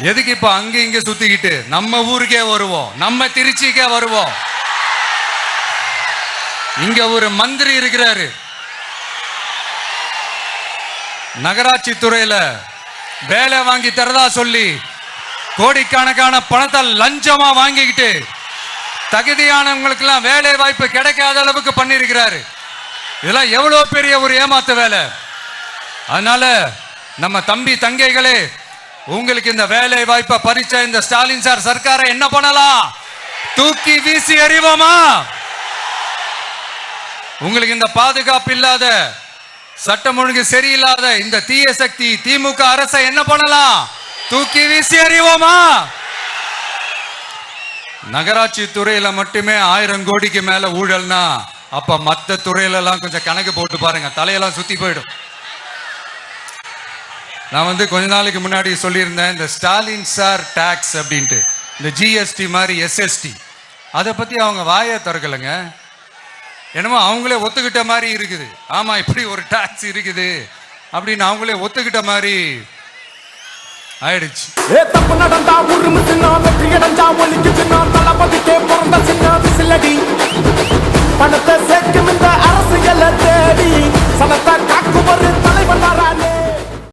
எதுக்கு இப்ப அங்க இங்க சுத்திக்கிட்டு நம்ம ஊருக்கே வருவோம், நம்ம திருச்சிக்கே வருவோம். இங்க ஒரு மந்திரி இருக்கிறாரு, நகராட்சி துறையில வேலை வாங்கி தரதா சொல்லி கோடிக்கணக்கான பணத்தை லஞ்சமா வாங்கிக்கிட்டு தகுதியானவங்களுக்கு எல்லாம் வேலை வாய்ப்பு கிடைக்காத அளவுக்கு பண்ணிருக்கிறாரு. இதெல்லாம் எவ்வளவு பெரிய ஒரு ஏமாத்து வேலை. அதனால நம்ம தம்பி தங்கைகளே, உங்களுக்கு இந்த வேலை வாய்ப்பை பறிச்ச இந்த ஸ்டாலின் சார் சர்க்காரை என்ன பண்ணலாம்? தூக்கி வீசி எறிவோமா? உங்களுக்கு இந்த பாதுகாப்பு இல்லாத, சட்டம் ஒழுங்கு சரியில்லாத இந்த தீய சக்தி திமுக அரசை என்ன பண்ணலாம்? தூக்கி வீசி எறிவோமா? நகராட்சி துறையில மட்டுமே 1000 கோடிக்கு மேல ஊழல்னா அப்ப மத்த துறையில எல்லாம் கொஞ்சம் கணக்கு போட்டு பாருங்க, தலையெல்லாம் சுத்தி போயிடும். நான் கொஞ்ச நாளைக்கு முன்னாடி சொல்லியிருந்தேன், இந்த ஸ்டாலின் சார் டாக்ஸ் அப்படின்ட்டு, இந்த ஜிஎஸ்டி மாதிரி எஸ்எஸ்டி, அதை பத்தி அவங்க வாயை திறக்கலைங்க. என்னமோ அவங்களே ஒத்துக்கிட்ட மாதிரி இருக்குது. ஆமா, இப்படி ஒரு டாக்ஸ் இருக்குது அப்படின்னு அவங்களே ஒத்துக்கிட்ட மாதிரி ஆயிடுச்சு. தப்பு நடந்தா ஒரு வெற்றி அடைஞ்சா ஒலிக்கு தளபதிக்கே பிறந்த சின்ன